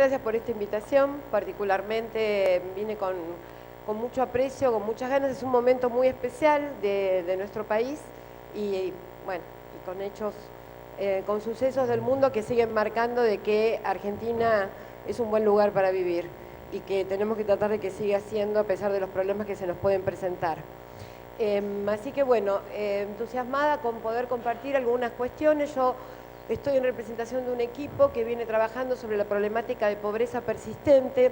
gracias por esta invitación. Particularmente vine con mucho aprecio, con muchas ganas. Es un momento muy especial de nuestro país y, bueno, y con hechos, con sucesos del mundo que siguen marcando de que Argentina es un buen lugar para vivir y que tenemos que tratar de que siga siendo a pesar de los problemas que se nos pueden presentar. Así que bueno, entusiasmada con poder compartir algunas cuestiones. Yo estoy en representación de un equipo que viene trabajando sobre la problemática de pobreza persistente.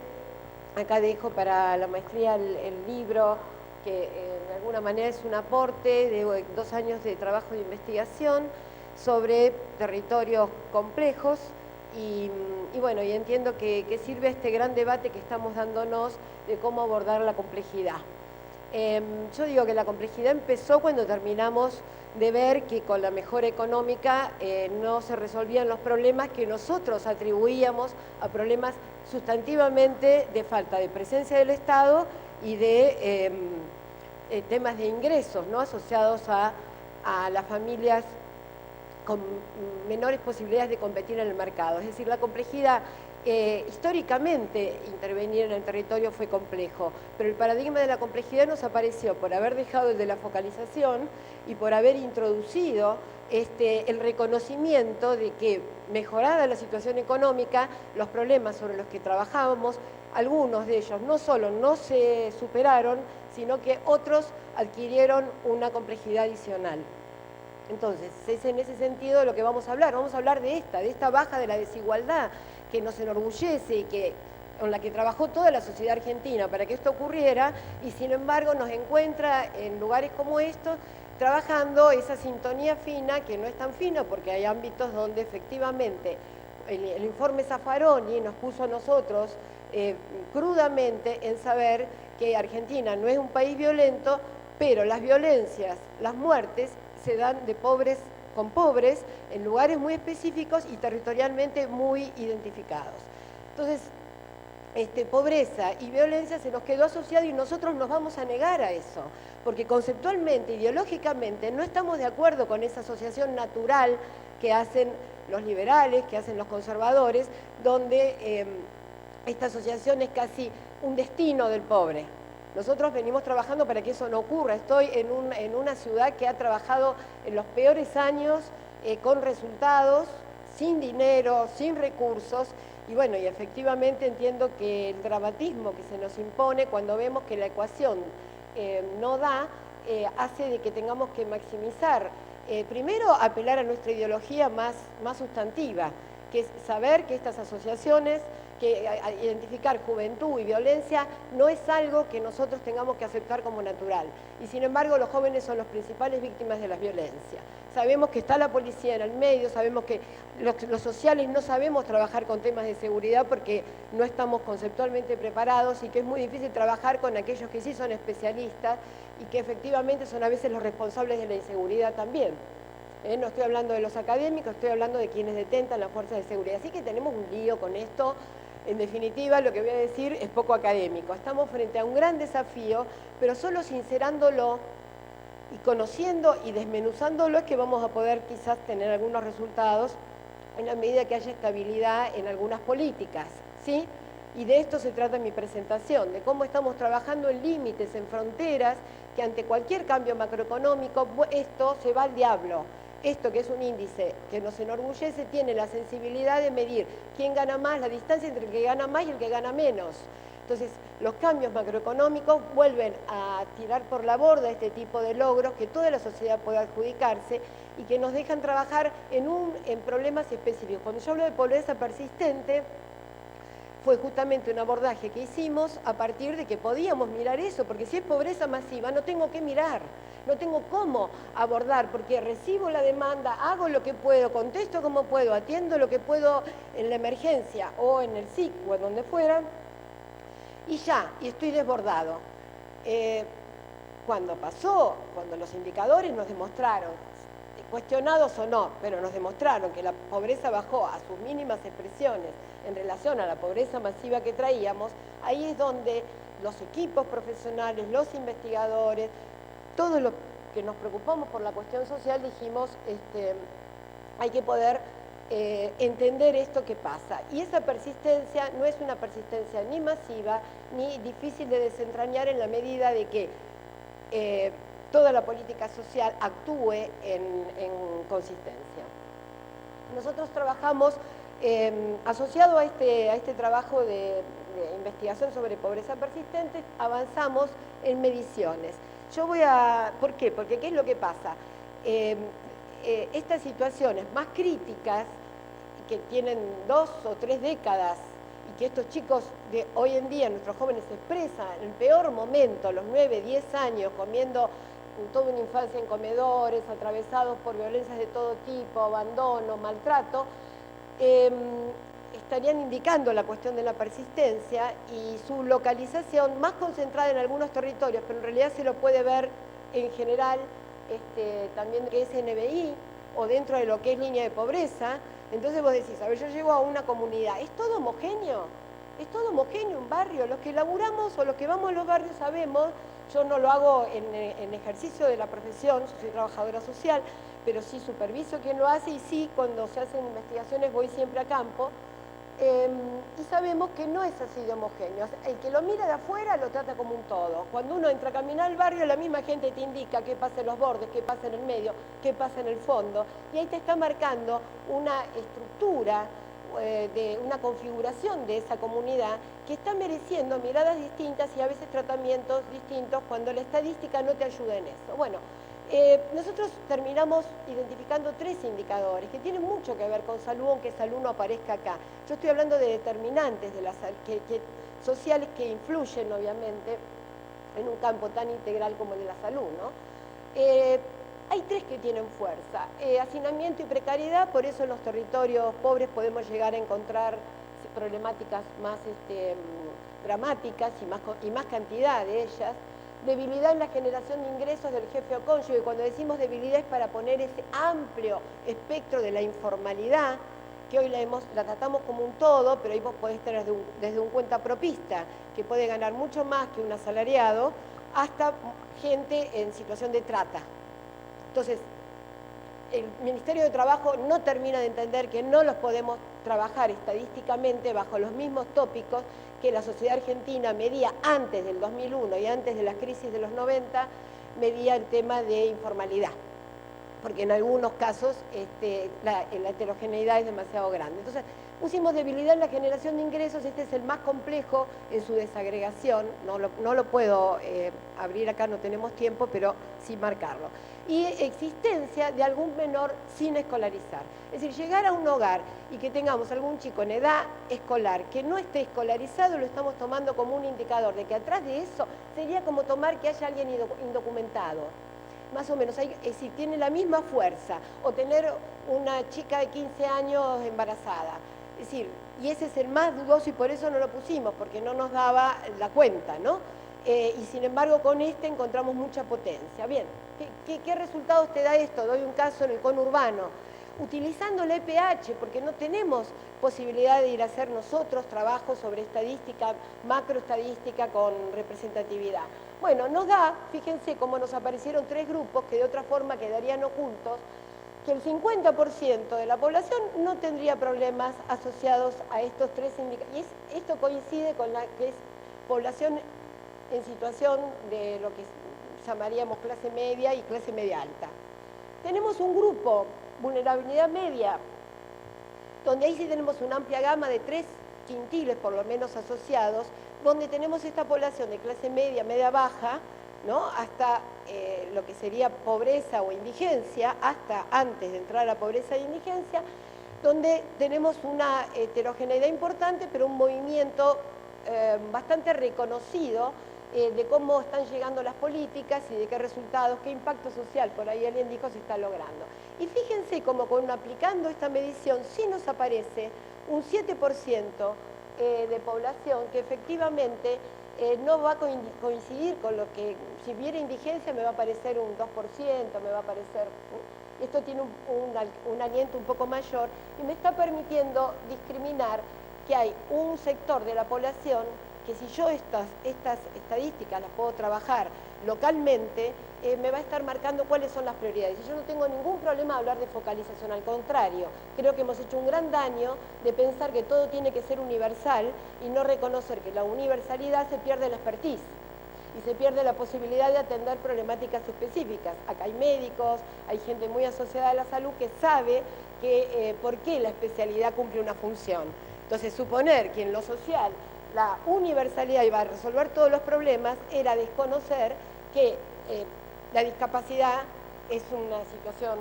Acá dejo para la maestría el libro, que de alguna manera es un aporte de 2 años de trabajo de investigación sobre territorios complejos y bueno, y entiendo que sirve este gran debate que estamos dándonos de cómo abordar la complejidad. Yo digo que la complejidad empezó cuando terminamos de ver que con la mejora económica no se resolvían los problemas que nosotros atribuíamos a problemas sustantivamente de falta de presencia del Estado y de temas de ingresos, ¿no?, asociados a las familias con menores posibilidades de competir en el mercado. Es decir, la complejidad, históricamente intervenir en el territorio fue complejo, pero el paradigma de la complejidad nos apareció por haber dejado el de la focalización y por haber introducido el reconocimiento de que, mejorada la situación económica, los problemas sobre los que trabajábamos, algunos de ellos no solo no se superaron, sino que otros adquirieron una complejidad adicional. Entonces, es en ese sentido lo que vamos a hablar de esta baja de la desigualdad que nos enorgullece y con la que trabajó toda la sociedad argentina para que esto ocurriera, y sin embargo nos encuentra en lugares como estos trabajando esa sintonía fina, que no es tan fina porque hay ámbitos donde efectivamente el informe Zaffaroni nos puso a nosotros crudamente en saber que Argentina no es un país violento, pero las violencias, las muertes, se dan de pobres con pobres en lugares muy específicos y territorialmente muy identificados. Entonces, pobreza y violencia se nos quedó asociado y nosotros nos vamos a negar a eso, porque conceptualmente, ideológicamente, no estamos de acuerdo con esa asociación natural que hacen los liberales, que hacen los conservadores, donde esta asociación es casi un destino del pobre. Nosotros venimos trabajando para que eso no ocurra. Estoy en una ciudad que ha trabajado en los peores años con resultados, sin dinero, sin recursos, y bueno, y efectivamente entiendo que el dramatismo que se nos impone cuando vemos que la ecuación no da, hace de que tengamos que maximizar, primero apelar a nuestra ideología más sustantiva, que es saber que estas asociaciones, que identificar juventud y violencia no es algo que nosotros tengamos que aceptar como natural. Y sin embargo los jóvenes son los principales víctimas de la violencia. Sabemos que está la policía en el medio, sabemos que los sociales no sabemos trabajar con temas de seguridad porque no estamos conceptualmente preparados y que es muy difícil trabajar con aquellos que sí son especialistas y que efectivamente son a veces los responsables de la inseguridad también. No estoy hablando de los académicos, estoy hablando de quienes detentan las fuerzas de seguridad. Así que tenemos un lío con esto. En definitiva, lo que voy a decir es poco académico. Estamos frente a un gran desafío, pero solo sincerándolo y conociendo y desmenuzándolo es que vamos a poder quizás tener algunos resultados en la medida que haya estabilidad en algunas políticas, ¿sí? Y de esto se trata mi presentación, de cómo estamos trabajando en límites, en fronteras, que ante cualquier cambio macroeconómico esto se va al diablo. Esto, que es un índice que nos enorgullece, tiene la sensibilidad de medir quién gana más, la distancia entre el que gana más y el que gana menos. Entonces, los cambios macroeconómicos vuelven a tirar por la borda este tipo de logros que toda la sociedad puede adjudicarse y que nos dejan trabajar en problemas específicos. Cuando yo hablo de pobreza persistente, fue justamente un abordaje que hicimos a partir de que podíamos mirar eso, porque si es pobreza masiva no tengo que mirar, no tengo cómo abordar, porque recibo la demanda, hago lo que puedo, contesto como puedo, atiendo lo que puedo en la emergencia o en el SIC o en donde fuera, y ya, y estoy desbordado. Cuando pasó, cuando los indicadores nos demostraron, cuestionados o no, pero nos demostraron que la pobreza bajó a sus mínimas expresiones en relación a la pobreza masiva que traíamos, ahí es donde los equipos profesionales, los investigadores, todos los que nos preocupamos por la cuestión social, dijimos, hay que poder entender esto que pasa. Y esa persistencia no es una persistencia ni masiva ni difícil de desentrañar en la medida de que toda la política social actúe en consistencia. Nosotros trabajamos asociado a este trabajo de investigación sobre pobreza persistente, avanzamos en mediciones. ¿Por qué? Porque ¿qué es lo que pasa? Estas situaciones más críticas, que tienen 2 o 3 décadas, y que estos chicos de hoy en día, nuestros jóvenes, se expresan en el peor momento, los 9, 10 años, comiendo toda una infancia en comedores, atravesados por violencias de todo tipo, abandono, maltrato, estarían indicando la cuestión de la persistencia y su localización más concentrada en algunos territorios, pero en realidad se lo puede ver en general también que es NBI o dentro de lo que es línea de pobreza. Entonces vos decís, a ver, yo llego a una comunidad, ¿es todo homogéneo? ¿Es todo homogéneo un barrio? Los que laburamos o los que vamos a los barrios sabemos, yo no lo hago en ejercicio de la profesión, yo soy trabajadora social, pero sí superviso quien lo hace y sí, cuando se hacen investigaciones voy siempre a campo, y sabemos que no es así de homogéneo. El que lo mira de afuera lo trata como un todo. Cuando uno entra a caminar al barrio, la misma gente te indica qué pasa en los bordes, qué pasa en el medio, qué pasa en el fondo, y ahí te está marcando una estructura, de una configuración de esa comunidad que está mereciendo miradas distintas y a veces tratamientos distintos cuando la estadística no te ayuda en eso. Bueno, nosotros terminamos identificando 3 indicadores que tienen mucho que ver con salud, aunque salud no aparezca acá. Yo estoy hablando de determinantes de la sociales que influyen, obviamente, en un campo tan integral como el de la salud, ¿no? Hay 3 que tienen fuerza: hacinamiento y precariedad. Por eso en los territorios pobres podemos llegar a encontrar problemáticas más dramáticas y más cantidad de ellas. Debilidad en la generación de ingresos del jefe o cónyuge. Cuando decimos debilidad es para poner ese amplio espectro de la informalidad, que hoy la tratamos como un todo, pero ahí vos podés tener desde un cuentapropista, que puede ganar mucho más que un asalariado, hasta gente en situación de trata. Entonces, el Ministerio de Trabajo no termina de entender que no los podemos trabajar estadísticamente bajo los mismos tópicos que la sociedad argentina medía antes del 2001 y antes de la crisis de los 90, medía el tema de informalidad, porque en algunos casos la heterogeneidad es demasiado grande. Entonces, pusimos debilidad en la generación de ingresos. Este es el más complejo en su desagregación, no lo puedo abrir acá, no tenemos tiempo, pero sí marcarlo. Y existencia de algún menor sin escolarizar. Es decir, llegar a un hogar y que tengamos algún chico en edad escolar que no esté escolarizado, lo estamos tomando como un indicador de que atrás de eso sería como tomar que haya alguien indocumentado. Más o menos, es decir, tiene la misma fuerza, o tener una chica de 15 años embarazada. Es decir, y ese es el más dudoso y por eso no lo pusimos, porque no nos daba la cuenta, ¿no? Y sin embargo con encontramos mucha potencia. Bien, ¿qué resultados te da esto? Doy un caso en el conurbano. Utilizando el EPH, porque no tenemos posibilidad de ir a hacer nosotros trabajos sobre estadística, macroestadística con representatividad. Bueno, nos da, fíjense cómo nos aparecieron 3 grupos que de otra forma quedarían ocultos, que el 50% de la población no tendría problemas asociados a estos 3 indicadores. Y esto coincide con la que es población en situación de lo que llamaríamos clase media y clase media alta. Tenemos un grupo, vulnerabilidad media, donde ahí sí tenemos una amplia gama de 3 quintiles por lo menos asociados, donde tenemos esta población de clase media, media baja, ¿no? Hasta lo que sería pobreza o indigencia, hasta antes de entrar a pobreza e indigencia, donde tenemos una heterogeneidad importante, pero un movimiento bastante reconocido de cómo están llegando las políticas y de qué resultados, qué impacto social, por ahí alguien dijo, se está logrando. Y fíjense cómo aplicando esta medición sí nos aparece un 7% de población que efectivamente no va a coincidir con lo que, si hubiera indigencia me va a parecer un 2%, me va a parecer... Esto tiene un aliento un poco mayor y me está permitiendo discriminar que hay un sector de la población que si yo estas estadísticas las puedo trabajar localmente, me va a estar marcando cuáles son las prioridades. Y yo no tengo ningún problema de hablar de focalización, al contrario, creo que hemos hecho un gran daño de pensar que todo tiene que ser universal y no reconocer que la universalidad se pierde la expertise y se pierde la posibilidad de atender problemáticas específicas. Acá hay médicos, hay gente muy asociada a la salud que sabe que, por qué la especialidad cumple una función. Entonces, suponer que en lo social la universalidad iba a resolver todos los problemas era desconocer que la discapacidad es una situación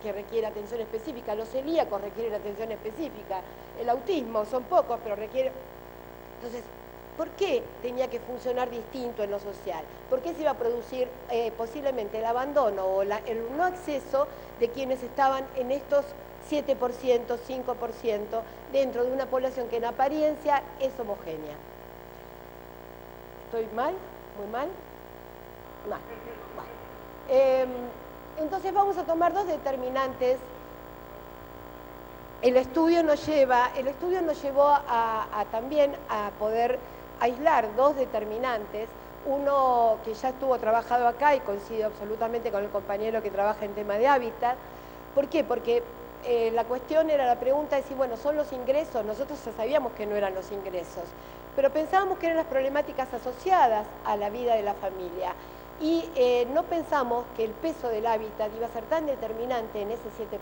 que requiere atención específica, los celíacos requieren atención específica, el autismo son pocos, pero requiere... Entonces, ¿por qué tenía que funcionar distinto en lo social? ¿Por qué se iba a producir posiblemente el abandono o el no acceso de quienes estaban en estos 7%, 5% dentro de una población que en apariencia es homogénea? ¿Estoy mal? ¿Muy mal? Mal. Entonces vamos a tomar dos determinantes. El estudio nos llevó también a poder aislar dos determinantes, uno que ya estuvo trabajado acá y coincido absolutamente con el compañero que trabaja en tema de hábitat. ¿Por qué? Porque la cuestión era, la pregunta es si, bueno, son los ingresos, nosotros ya sabíamos que no eran los ingresos, pero pensábamos que eran las problemáticas asociadas a la vida de la familia y no pensamos que el peso del hábitat iba a ser tan determinante en ese 7%.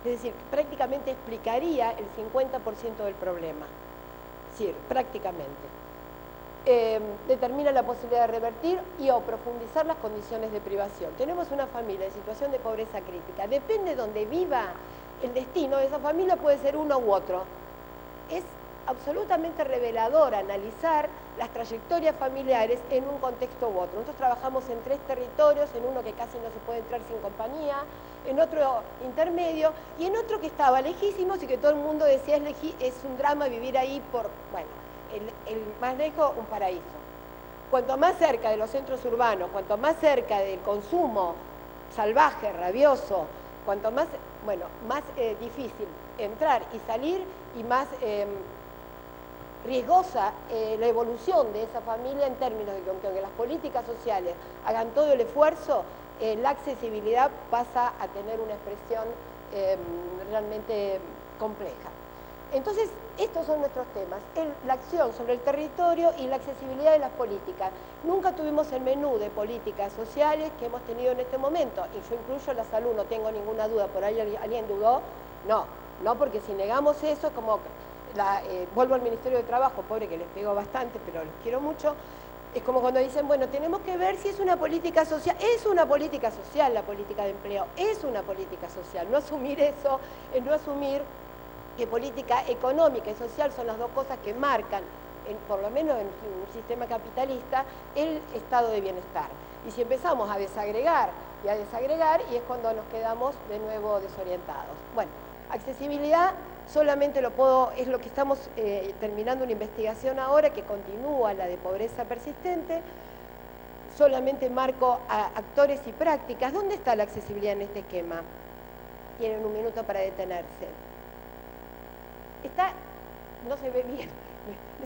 Es decir, prácticamente explicaría el 50% del problema. Es decir, prácticamente. Determina la posibilidad de revertir y o profundizar las condiciones de privación. Tenemos una familia en situación de pobreza crítica. Depende de donde viva, el destino de esa familia puede ser uno u otro. Es absolutamente revelador analizar las trayectorias familiares en un contexto u otro. Nosotros trabajamos en 3 territorios, en uno que casi no se puede entrar sin compañía, en otro intermedio y en otro que estaba lejísimos y que todo el mundo decía es un drama vivir ahí por, bueno, el más lejos, un paraíso. Cuanto más cerca de los centros urbanos, cuanto más cerca del consumo salvaje, rabioso, cuanto más, bueno, más difícil entrar y salir y más riesgosa la evolución de esa familia en términos de que aunque las políticas sociales hagan todo el esfuerzo, la accesibilidad pasa a tener una expresión realmente compleja. Entonces, estos son nuestros temas, la acción sobre el territorio y la accesibilidad de las políticas. Nunca tuvimos el menú de políticas sociales que hemos tenido en este momento, y yo incluyo la salud, no tengo ninguna duda, por ahí alguien dudó, no, porque si negamos eso, como vuelvo al Ministerio de Trabajo, pobre que les pego bastante, pero los quiero mucho, es como cuando dicen, bueno, tenemos que ver si es una política social. Es una política social la política de empleo, es una política social. No asumir eso, no asumir que política económica y social son las dos cosas que marcan, por lo menos en un sistema capitalista, el estado de bienestar. Y si empezamos a desagregar, y es cuando nos quedamos de nuevo desorientados. Bueno, accesibilidad solamente es lo que estamos terminando una investigación ahora que continúa, la de pobreza persistente. Solamente marco a actores y prácticas. ¿Dónde está la accesibilidad en este esquema? Tienen un minuto para detenerse. No se ve bien,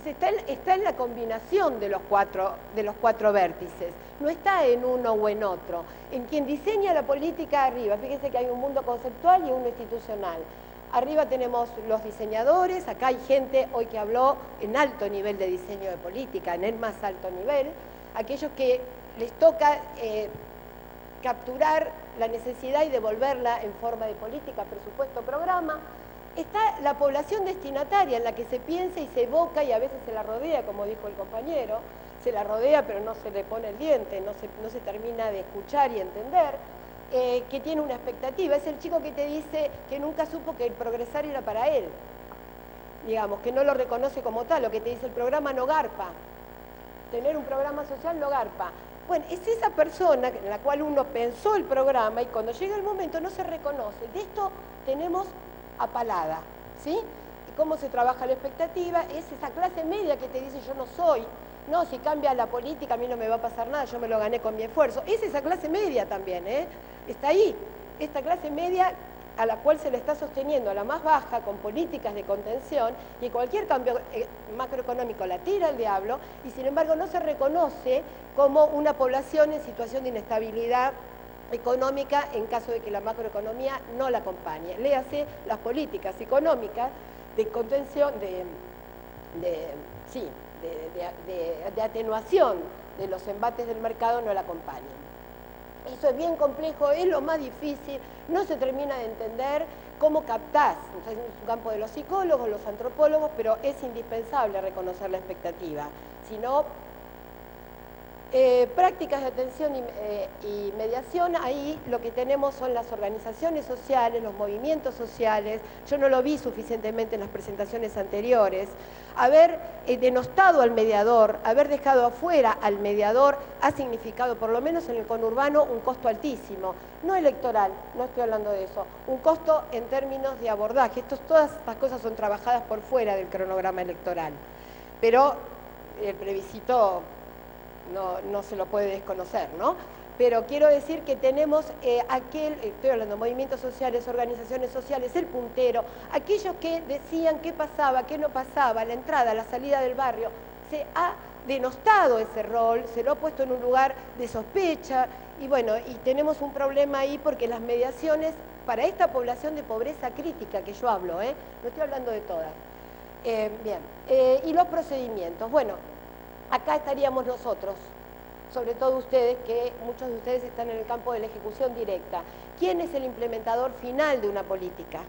está en la combinación de los cuatro vértices, no está en uno o en otro. En quien diseña la política arriba, fíjense que hay un mundo conceptual y uno institucional. Arriba tenemos los diseñadores, acá hay gente hoy que habló en alto nivel de diseño de política, en el más alto nivel, aquellos que les toca capturar la necesidad y devolverla en forma de política, presupuesto, programa. Está la población destinataria en la que se piensa y se evoca y a veces se la rodea, como dijo el compañero, se la rodea pero no se le pone el diente, no se termina de escuchar y entender, que tiene una expectativa. Es el chico que te dice que nunca supo que el progresar era para él, digamos, que no lo reconoce como tal, lo que te dice el programa no garpa, tener un programa social no garpa. Bueno, es esa persona en la cual uno pensó el programa y cuando llega el momento no se reconoce. De esto tenemos apalada, ¿sí? Y cómo se trabaja la expectativa, es esa clase media que te dice yo no soy, no, si cambia la política a mí no me va a pasar nada, yo me lo gané con mi esfuerzo. Es esa clase media también, está ahí. Esta clase media a la cual se le está sosteniendo a la más baja con políticas de contención, y cualquier cambio macroeconómico la tira al diablo, y sin embargo no se reconoce como una población en situación de inestabilidad económica en caso de que la macroeconomía no la acompañe. Léase las políticas económicas de contención, de atenuación de los embates del mercado no la acompañan. Eso es bien complejo, es lo más difícil, no se termina de entender cómo captás. Es un campo de los psicólogos, los antropólogos, pero es indispensable reconocer la expectativa. Si no, prácticas de atención y mediación, ahí lo que tenemos son las organizaciones sociales, los movimientos sociales. Yo no lo vi suficientemente en las presentaciones anteriores. Haber denostado al mediador, haber dejado afuera al mediador ha significado, por lo menos en el conurbano, un costo altísimo. No electoral, no estoy hablando de eso, un costo en términos de abordaje. Todas estas cosas son trabajadas por fuera del cronograma electoral. Pero el plebiscito no se lo puede desconocer, ¿no? Pero quiero decir que tenemos estoy hablando de movimientos sociales, organizaciones sociales, el puntero, aquellos que decían qué pasaba, qué no pasaba, la entrada, la salida del barrio. Se ha denostado ese rol, se lo ha puesto en un lugar de sospecha, y bueno, y tenemos un problema ahí porque las mediaciones para esta población de pobreza crítica que yo hablo, no estoy hablando de todas. Y los procedimientos, bueno, acá estaríamos nosotros, sobre todo ustedes, que muchos de ustedes están en el campo de la ejecución directa. ¿Quién es el implementador final de una política?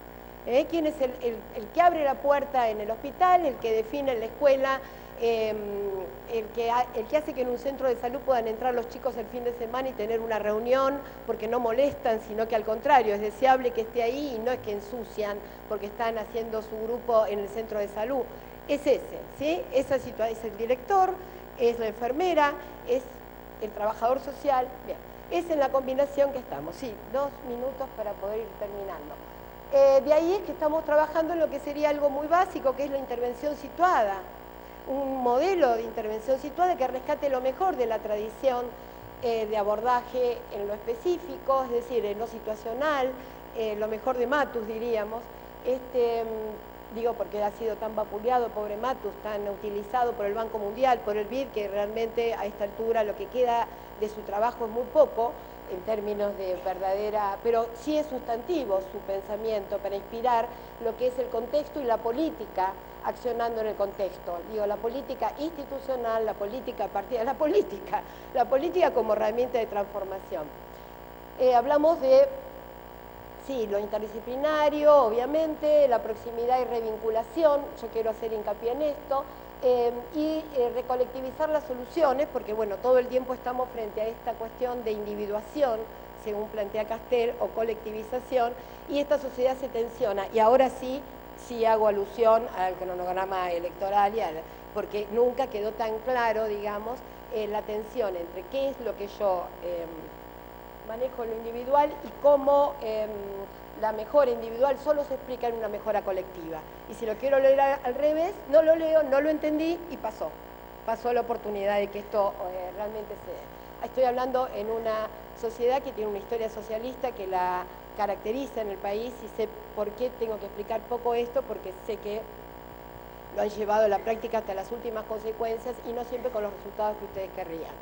¿Quién es el que abre la puerta en el hospital, el que define en la escuela, el que hace que en un centro de salud puedan entrar los chicos el fin de semana y tener una reunión porque no molestan, sino que al contrario, es deseable que esté ahí y no es que ensucian porque están haciendo su grupo en el centro de salud? Es ese, ¿sí? Esa situación es el director, es la enfermera, es el trabajador social. Bien, es en la combinación que estamos. Sí, 2 minutos para poder ir terminando. De ahí es que estamos trabajando en lo que sería algo muy básico, que es la intervención situada. Un modelo de intervención situada que rescate lo mejor de la tradición de abordaje en lo específico, es decir, en lo situacional, lo mejor de Matus, diríamos. Digo porque ha sido tan vapuleado, pobre Matus, tan utilizado por el Banco Mundial, por el BID, que realmente a esta altura lo que queda de su trabajo es muy poco, en términos de verdadera, pero sí es sustantivo su pensamiento para inspirar lo que es el contexto y la política accionando en el contexto. Digo, la política institucional, la política partida, la política como herramienta de transformación. Hablamos de sí, lo interdisciplinario, obviamente, la proximidad y revinculación, yo quiero hacer hincapié en esto, y recolectivizar las soluciones, porque bueno, todo el tiempo estamos frente a esta cuestión de individuación, según plantea Castel, o colectivización, y esta sociedad se tensiona, y ahora sí hago alusión al cronograma electoral, porque nunca quedó tan claro, digamos, la tensión entre qué es lo que yo manejo en lo individual y cómo la mejora individual solo se explica en una mejora colectiva. Y si lo quiero leer al revés, no lo leo, no lo entendí y pasó. Pasó la oportunidad de que esto realmente se dé. Estoy hablando en una sociedad que tiene una historia socialista que la caracteriza en el país, y sé por qué tengo que explicar poco esto, porque sé que lo han llevado a la práctica hasta las últimas consecuencias y no siempre con los resultados que ustedes querrían.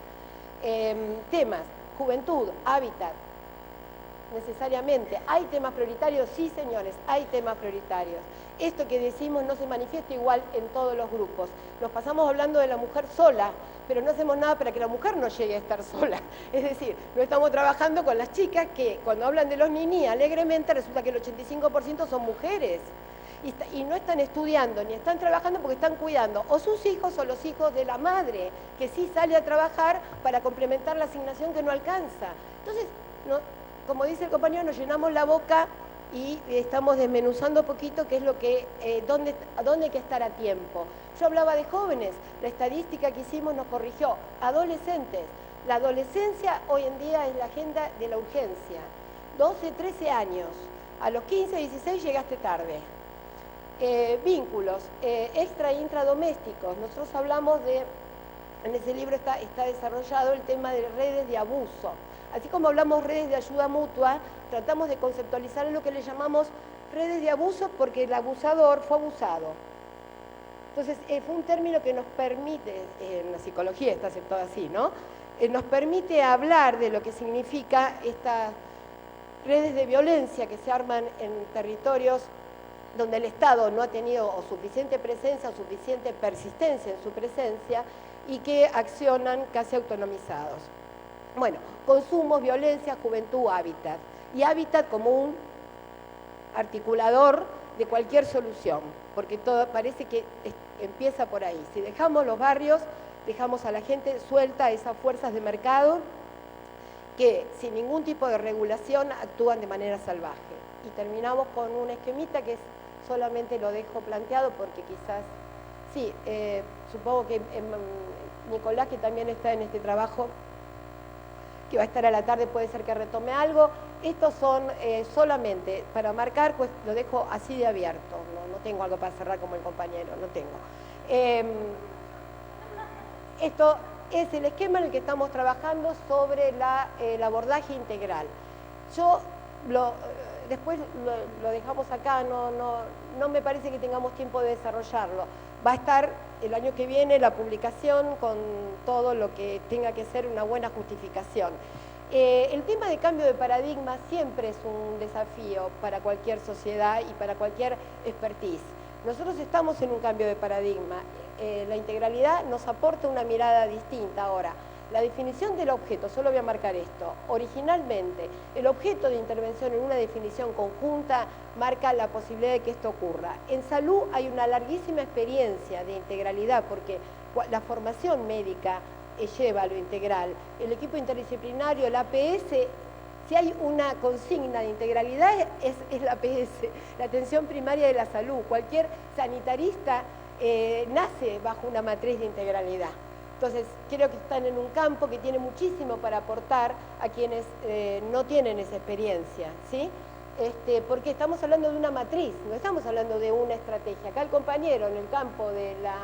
Temas: juventud, hábitat, necesariamente. ¿Hay temas prioritarios? Sí, señores, hay temas prioritarios. Esto que decimos no se manifiesta igual en todos los grupos. Nos pasamos hablando de la mujer sola, pero no hacemos nada para que la mujer no llegue a estar sola. Es decir, no estamos trabajando con las chicas que cuando hablan de los niní alegremente resulta que el 85% son mujeres. Y no están estudiando ni están trabajando porque están cuidando o sus hijos o los hijos de la madre, que sí sale a trabajar para complementar la asignación que no alcanza. Entonces, como dice el compañero, nos llenamos la boca y estamos desmenuzando poquito qué es lo que, dónde hay que estar a tiempo. Yo hablaba de jóvenes, la estadística que hicimos nos corrigió. Adolescentes, la adolescencia hoy en día es la agenda de la urgencia. 12, 13 años, a los 15, 16 llegaste tarde. Vínculos extra e intradomésticos. Nosotros hablamos de, en ese libro está desarrollado el tema de redes de abuso. Así como hablamos redes de ayuda mutua, tratamos de conceptualizar lo que le llamamos redes de abuso porque el abusador fue abusado. Entonces, fue un término que nos permite, en la psicología está aceptado así, ¿no? Nos permite hablar de lo que significa estas redes de violencia que se arman en territorios donde el Estado no ha tenido o suficiente presencia o suficiente persistencia en su presencia y que accionan casi autonomizados. Bueno, consumos, violencia, juventud, hábitat. Y hábitat como un articulador de cualquier solución, porque todo parece que empieza por ahí. Si dejamos los barrios, dejamos a la gente suelta a esas fuerzas de mercado que sin ningún tipo de regulación actúan de manera salvaje. Y terminamos con un esquemita que solamente lo dejo planteado porque quizás, sí, supongo que Nicolás, que también está en este trabajo, que va a estar a la tarde, puede ser que retome algo. Estos son solamente para marcar, pues lo dejo así de abierto, no tengo algo para cerrar como el compañero, no tengo. Esto es el esquema en el que estamos trabajando sobre el abordaje integral. Después lo dejamos acá, no me parece que tengamos tiempo de desarrollarlo. Va a estar el año que viene la publicación con todo lo que tenga que ser una buena justificación. El tema de cambio de paradigma siempre es un desafío para cualquier sociedad y para cualquier expertise. Nosotros estamos en un cambio de paradigma. La integralidad nos aporta una mirada distinta. Ahora, la definición del objeto, solo voy a marcar esto, originalmente el objeto de intervención en una definición conjunta marca la posibilidad de que esto ocurra. En salud hay una larguísima experiencia de integralidad porque la formación médica lleva a lo integral. El equipo interdisciplinario, el APS, si hay una consigna de integralidad es la APS, la atención primaria de la salud. Cualquier sanitarista nace bajo una matriz de integralidad. Entonces, creo que están en un campo que tiene muchísimo para aportar a quienes no tienen esa experiencia, ¿sí? Porque estamos hablando de una matriz, no estamos hablando de una estrategia. Acá el compañero en el campo de la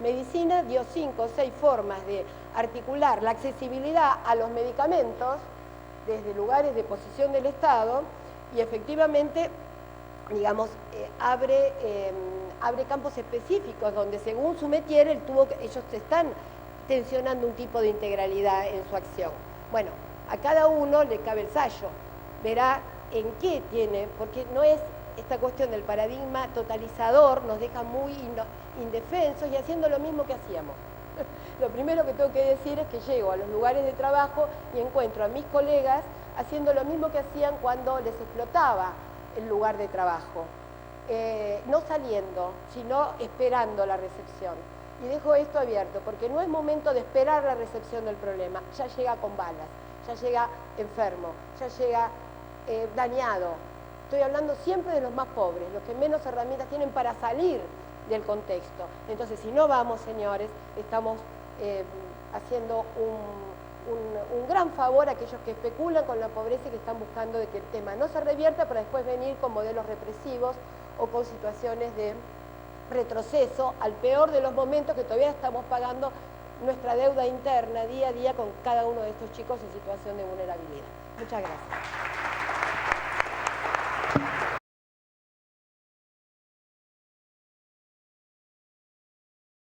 medicina dio 5 o 6 formas de articular la accesibilidad a los medicamentos desde lugares de posición del Estado y efectivamente, digamos, abre campos específicos donde según su métier ellos están tensionando un tipo de integralidad en su acción. Bueno, a cada uno le cabe el sallo, verá en qué tiene, porque no es esta cuestión del paradigma totalizador, nos deja muy indefensos y haciendo lo mismo que hacíamos. Lo primero que tengo que decir es que llego a los lugares de trabajo y encuentro a mis colegas haciendo lo mismo que hacían cuando les explotaba el lugar de trabajo. No saliendo, sino esperando la recepción. Y dejo esto abierto, porque no es momento de esperar la recepción del problema. Ya llega con balas, ya llega enfermo, ya llega dañado. Estoy hablando siempre de los más pobres, los que menos herramientas tienen para salir del contexto. Entonces, si no vamos, señores, estamos haciendo un gran favor a aquellos que especulan con la pobreza y que están buscando de que el tema no se revierta para después venir con modelos represivos o con situaciones de retroceso al peor de los momentos que todavía estamos pagando nuestra deuda interna día a día con cada uno de estos chicos en situación de vulnerabilidad. Muchas gracias.